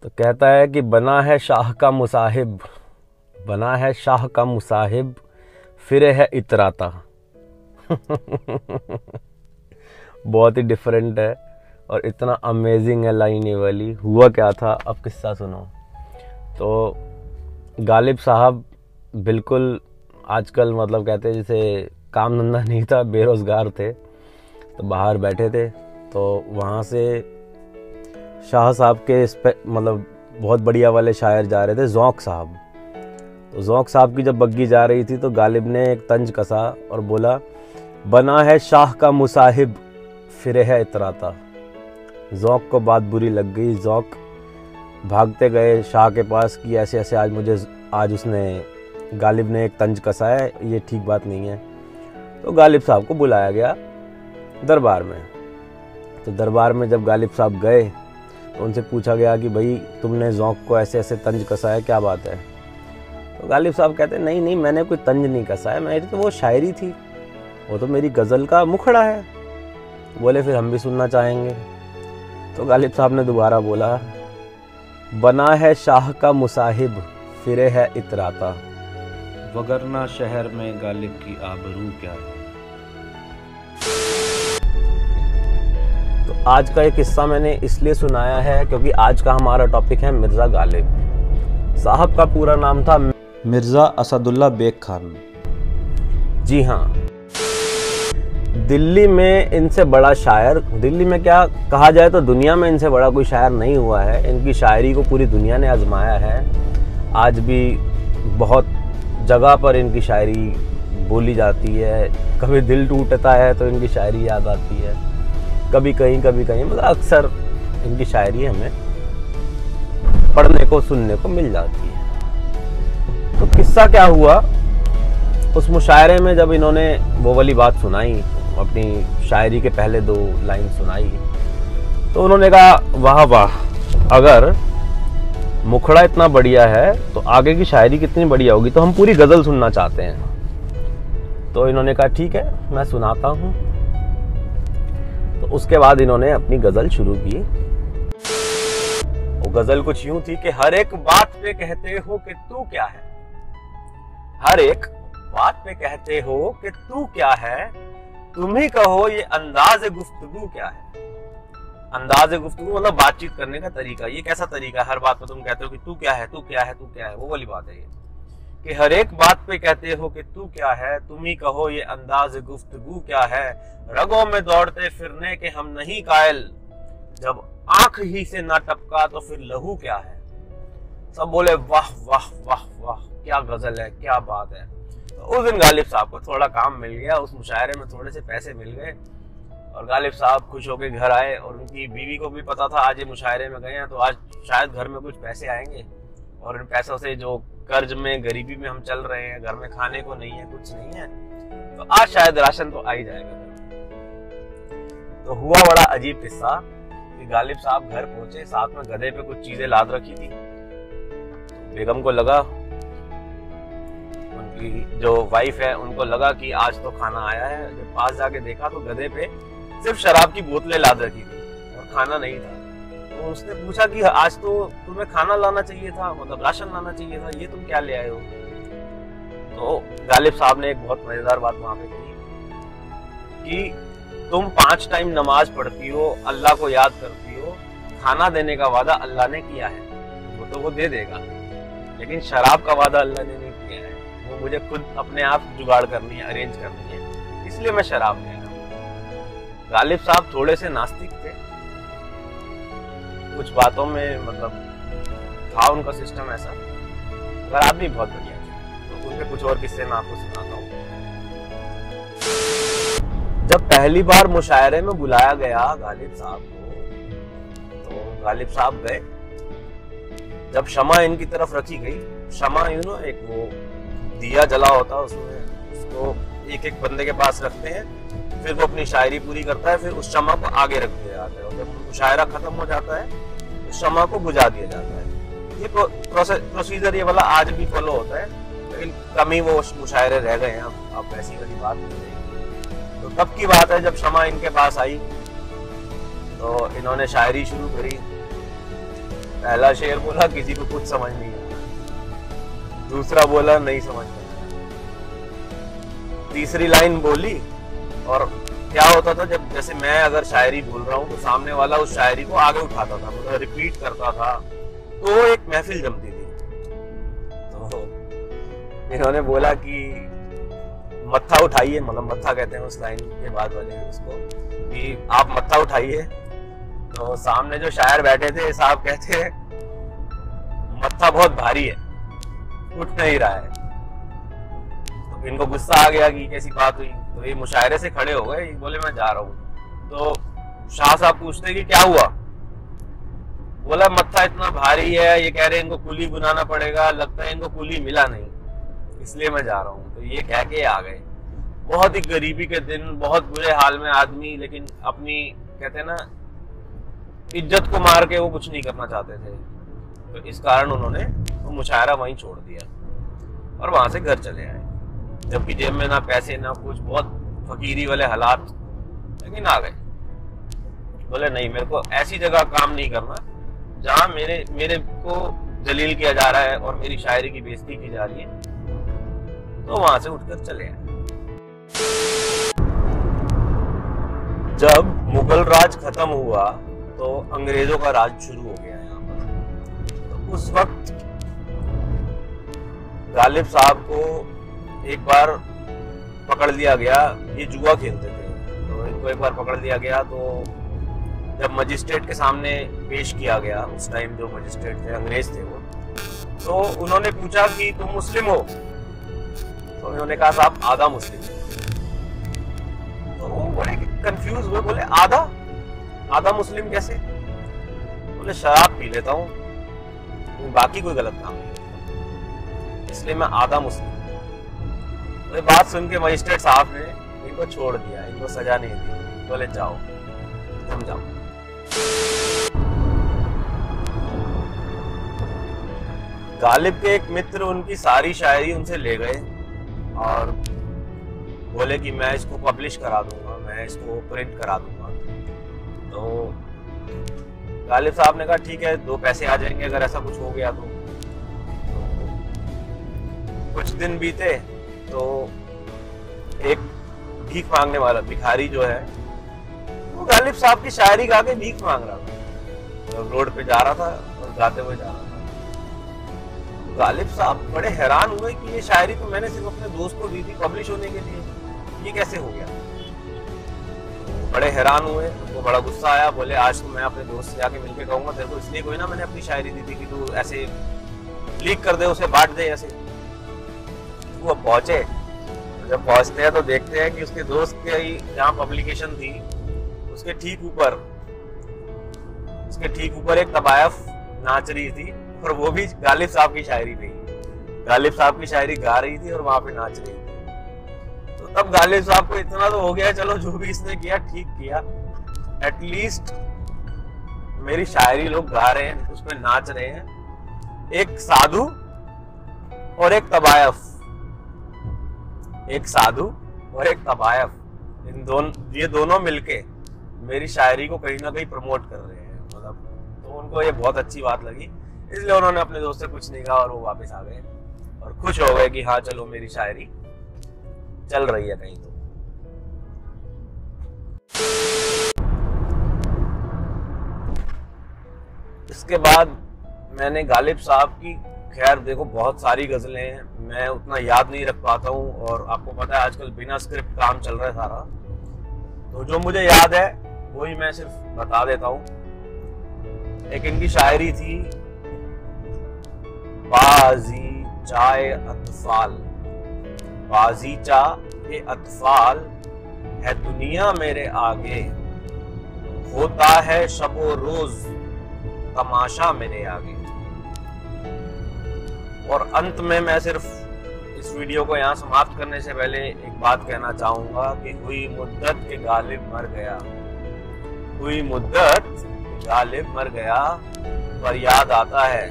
तो कहता है कि बना है शाह का मुसाहिब, बना है शाह का मुसाहिब, फिरे है इतराता। बहुत ही डिफरेंट है और इतना अमेजिंग है लाइन ये वाली। हुआ क्या था, अब किस्सा सुनो। तो गालिब साहब बिल्कुल आजकल मतलब कहते हैं जैसे काम धंधा नहीं था, बेरोज़गार थे, तो बाहर बैठे थे। तो वहाँ से शाह साहब के मतलब बहुत बढ़िया वाले शायर जा रहे थे, ज़ौक़ साहब। तो ज़ौक़ साहब की जब बग्गी जा रही थी तो गालिब ने एक तंज कसा और बोला, बना है शाह का मुसाहिब, फिरे है इतराता। ज़ौक़ को बात बुरी लग गई। ज़ौक़ भागते गए शाह के पास कि ऐसे ऐसे आज उसने गालिब ने एक तंज कसा है, ये ठीक बात नहीं है। तो गालिब साहब को बुलाया गया दरबार में। तो दरबार में जब गालिब साहब गए तो उनसे पूछा गया कि भाई तुमने ज़ौक़ को ऐसे ऐसे तंज कसा है, क्या बात है। तो गालिब साहब कहते नहीं नहीं, मैंने कोई तंज नहीं कसा है, मेरी तो वो शायरी थी, वो तो मेरी गज़ल का मुखड़ा है। बोले फिर हम भी सुनना चाहेंगे। तो गालिब साहब ने दोबारा बोला, बना है शाह का मुसाहिब, फिरे है इतराता, वगरना शहर में गालिब की आबरू क्या है। तो आज का ये किस्सा मैंने इसलिए सुनाया है क्योंकि आज का हमारा टॉपिक है मिर्ज़ा गालिब साहब। का पूरा नाम था मिर्ज़ा असदुल्ला बेग खान। जी हाँ, दिल्ली में इनसे बड़ा शायर, दिल्ली में क्या कहा जाए तो दुनिया में इनसे बड़ा कोई शायर नहीं हुआ है। इनकी शायरी को पूरी दुनिया ने आजमाया है। आज भी बहुत जगह पर इनकी शायरी बोली जाती है। कभी दिल टूटता है तो इनकी शायरी याद आती है, कभी कहीं मतलब अक्सर इनकी शायरी हमें पढ़ने को सुनने को मिल जाती है। तो किस्सा क्या हुआ, उस मुशायरे में जब इन्होंने वो वाली बात सुनाई, अपनी शायरी के पहले 2 लाइन सुनाई, तो उन्होंने कहा वाह वाह, अगर मुखड़ा इतना बढ़िया है तो आगे की शायरी कितनी बढ़िया होगी, तो हम पूरी गज़ल सुनना चाहते हैं। तो इन्होंने कहा ठीक है मैं सुनाता हूँ। तो उसके बाद इन्होंने अपनी गज़ल शुरू की। वो गज़ल कुछ यूं थी कि हर एक बात पे कहते हो कि तू क्या है, हर एक बात पे कहते हो कि तू क्या है, तुम ही कहो ये अंदाज़ गुफ्तगू क्या है। अंदाज़ गुफ्तगू मतलब बातचीत करने का तरीका। ये कैसा तरीका है, हर बात पे तुम कहते हो कि तू क्या है, तू क्या है, तू क्या है, वो वाली बात है ये कि हर एक बात पे कहते हो कि तू क्या है, तुम ही कहो ये अंदाज़ गुफ्तगू क्या है। रगों में दौड़ते फिरने के हम नहीं कायल, जब आंख ही से ना टपका तो फिर लहू क्या है। सब बोले वाह वाह वाह वाह, क्या गज़ल है, क्या बात है। तो उस दिन गालिब साहब को थोड़ा काम मिल गया, उस मुशायरे में थोड़े से पैसे मिल गए और गालिब साहब खुश होकर घर आए। और उनकी बीवी को भी पता था आज ये मुशायरे में गए हैं तो आज शायद घर में कुछ पैसे आएंगे, और इन पैसों से जो कर्ज में गरीबी में हम चल रहे हैं, घर में खाने को नहीं है, कुछ नहीं है, तो आज शायद राशन तो आ ही जाएगा। तो हुआ बड़ा अजीब किस्सा कि गालिब साहब घर पहुंचे, साथ में गधे पे कुछ चीजें लाद रखी थी। तो बेगम को लगा, उनकी जो वाइफ है उनको लगा कि आज तो खाना आया है। जब पास जाके देखा तो गधे पे सिर्फ शराब की बोतलें लाद रखी थी और खाना नहीं था। तो उसने पूछा कि आज तो तुम्हें खाना लाना चाहिए था, मतलब राशन लाना चाहिए था, ये तुम क्या ले आए हो। तो गालिब साहब ने एक बहुत मजेदार बात वहां पे कही कि तुम 5 टाइम नमाज पढ़ती हो, अल्लाह को याद करती हो, खाना देने का वादा अल्लाह ने किया है, वो तो वो दे देगा, लेकिन शराब का वादा अल्लाह ने नहीं किया है, वो मुझे खुद अपने आप जुगाड़ करनी है, अरेंज करनी है, इसलिए मैं शराब ले रहा हूँ। गालिब साहब थोड़े से नास्तिक थे, कुछ बातों में मतलब था उनका सिस्टम ऐसा, मगर आदमी बहुत बढ़िया थे। तो उनके कुछ और किस्से मैं आपको सुनाता हूँ। जब पहली बार मुशायरे में बुलाया गया गालिब साहब को, तो गालिब साहब गए। जब शमा इनकी तरफ रखी गई, शमा एक वो दिया जला होता है, उसमें उसको एक एक बंदे के पास रखते हैं, फिर वो अपनी शायरी पूरी करता है, फिर उस शमा को आगे रख दिया जाता है, और जब मुशायरा खत्म हो जाता है उस शमा को बुझा दिया जाता है। ये प्रोसीजर ये वाला आज भी फॉलो होता है, लेकिन कम ही वो मुशायरे रह गए हैं, अब वैसी वाली बात नहीं रही। तो तब की बात है जब शमा इनके पास आई तो इन्होंने शायरी शुरू करी। पहला शेर बोला किसी को कुछ समझ नहीं आया, दूसरा बोला नहीं समझ में आया, तीसरी लाइन बोली। और क्या होता था, जब जैसे मैं अगर शायरी बोल रहा हूँ तो सामने वाला उस शायरी को आगे उठाता था, मतलब रिपीट करता था, तो एक महफिल जमती थी। तो इन्होंने बोला कि मत्था उठाइए, मतलब मत्था कहते हैं उस लाइन के बाद वाले उसको, कि आप मत्था उठाइए। तो सामने जो शायर बैठे थे साहब कहते हैं मत्था बहुत भारी है, उठ नहीं रहा है। तो इनको गुस्सा आ गया कि कैसी बात हुई, तो ये मुशायरे से खड़े हो गए, बोले मैं जा रहा हूँ। तो शाह साहब पूछते कि क्या हुआ, बोला मत्था इतना भारी है, ये कह रहे हैं इनको कुली बुलाना पड़ेगा, लगता है इनको कुली मिला नहीं, इसलिए मैं जा रहा हूँ। तो ये कह के आ गए। बहुत ही गरीबी के दिन, बहुत बुरे हाल में आदमी, लेकिन अपनी कहते हैं ना इज्जत को मार के वो कुछ नहीं करना चाहते थे। तो इस कारण उन्होंने वो मुशायरा वहीं छोड़ दिया और वहां से घर चले आए, जबकि जेब में ना पैसे ना कुछ, बहुत फकीरी वाले हालात, लेकिन आ गए। बोले नहीं, मेरे को ऐसी जगह काम नहीं करना जहां मेरे को जलील किया जा रहा है और मेरी शायरी की बेइज्जती की जा रही है। तो वहां से उठकर चले आए। जब मुगल राज खत्म हुआ तो अंग्रेजों का राज शुरू हो गया यहाँ पर। तो उस वक्त गालिब साहब को एक बार पकड़ लिया गया, ये जुआ खेलते थे, तो इनको एक बार पकड़ लिया गया। तो जब मजिस्ट्रेट के सामने पेश किया गया, उस टाइम जो मजिस्ट्रेट थे अंग्रेज थे वो, तो उन्होंने पूछा कि तुम मुस्लिम हो? तो उन्होंने कहा साहब आधा मुस्लिम। तो वो बड़े कंफ्यूज हुए, बोले आधा मुस्लिम कैसे? बोले शराब पी लेता हूँ, बाकी कोई गलत काम नहीं, इसलिए मैं आधा मुस्लिम। तो ये बात सुन के मजिस्ट्रेट साहब ने इनको छोड़ दिया, इनको सजा नहीं दी। बोले जाओ, तुम जाओ। गालिब के एक मित्र उनकी सारी शायरी उनसे ले गए और बोले कि मैं इसको पब्लिश करा दूंगा, मैं इसको प्रिंट करा दूंगा। तो गालिब साहब ने कहा ठीक है, 2 पैसे आ जाएंगे अगर ऐसा कुछ हो गया तो। कुछ दिन बीते तो एक भीख मांगने वाला भिखारी जो है वो गालिब साहब की शायरी गा के भीख मांग रहा था, तो रोड पे जा रहा था और गाते हुए जा रहा था। गालिब साहब बड़े हैरान हुए कि ये शायरी तो मैंने सिर्फ अपने दोस्त को दी थी पब्लिश होने के लिए, ये कैसे हो गया? बड़े हैरान हुए, उनको बड़ा गुस्सा आया। बोले आज तो मैं अपने दोस्त से जाके मिलके कहूंगा, तेरे को इसलिए कोई ना मैंने अपनी शायरी दी थी कि तू ऐसे लीक कर दे, उसे बांट दे ऐसे। वो पहुंचे, जब पहुंचते हैं तो देखते हैं कि उसके दोस्त की जहाँ पब्लिकेशन थी उसके ठीक ऊपर एक तबायफ नाच रही थी, और वो भी गालिब साहब की शायरी नहीं, गालिब साहब की शायरी गा रही थी और वहां पे नाच रही थी। तो तब गालिब साहब को इतना तो हो गया, चलो जो भी इसने किया ठीक किया, एटलीस्ट मेरी शायरी लोग गा रहे हैं, उसमें नाच रहे हैं। एक साधु और एक तबायफ, एक साधु और एक तबायफ, ये दोनों मिलके मेरी शायरी को कहीं ना कहीं प्रमोट कर रहे हैं, मतलब। तो उनको ये बहुत अच्छी बात लगी, इसलिए उन्होंने अपने दोस्त से कुछ नहीं कहा और वो वापस आ गए और खुश हो गए कि हाँ चलो मेरी शायरी चल रही है कहीं। तो इसके बाद मैंने गालिब साहब की, खैर देखो बहुत सारी गजलें हैं, मैं उतना याद नहीं रख पाता हूँ, और आपको पता है आजकल बिना स्क्रिप्ट काम चल रहा है सारा, तो जो मुझे याद है वही मैं सिर्फ बता देता हूँ। एक इनकी शायरी थी, बाजी चाय अतफाल, बाजीचा ये अतफाल है दुनिया मेरे आगे, होता है शबो रोज तमाशा मेरे आगे। और अंत में मैं सिर्फ इस वीडियो को यहाँ समाप्त करने से पहले एक बात कहना चाहूंगा कि हुई मुद्दत के गालिब मर गया, हुई मुद्दत गालिब मर गया, पर याद आता है,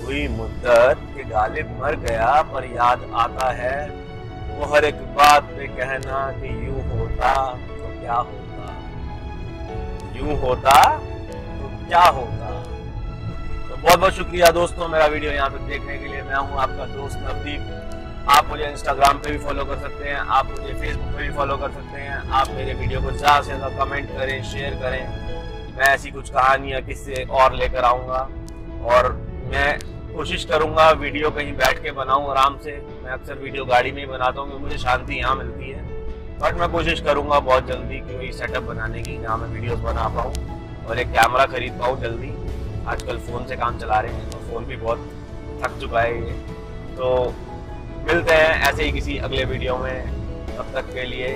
हुई मुद्दत के गालिब मर गया पर याद आता है, वो हर एक बात पे कहना कि यूं होता तो क्या होता, यूं होता तो क्या होता। बहुत बहुत शुक्रिया दोस्तों मेरा वीडियो यहाँ पे देखने के लिए। मैं हूँ आपका दोस्त नवदीप। आप मुझे इंस्टाग्राम पे भी फॉलो कर सकते हैं, आप मुझे फेसबुक पे भी फॉलो कर सकते हैं। आप मेरे वीडियो को ज़्यादा से ज़्यादा कमेंट करें, शेयर करें। मैं ऐसी कुछ कहानियाँ किससे और लेकर आऊँगा और मैं कोशिश करूँगा वीडियो कहीं बैठ के बनाऊँ आराम से। मैं अक्सर वीडियो गाड़ी में ही बनाता हूँ क्योंकि मुझे शांति यहाँ मिलती है, बट मैं कोशिश करूँगा बहुत जल्दी कि वही सेटअप बनाने की जहाँ मैं वीडियोस बना पाऊँ और एक कैमरा खरीद पाऊँ जल्दी। आजकल फ़ोन से काम चला रहे हैं तो फ़ोन भी बहुत थक चुका है ये। तो मिलते हैं ऐसे ही किसी अगले वीडियो में, तब तक के लिए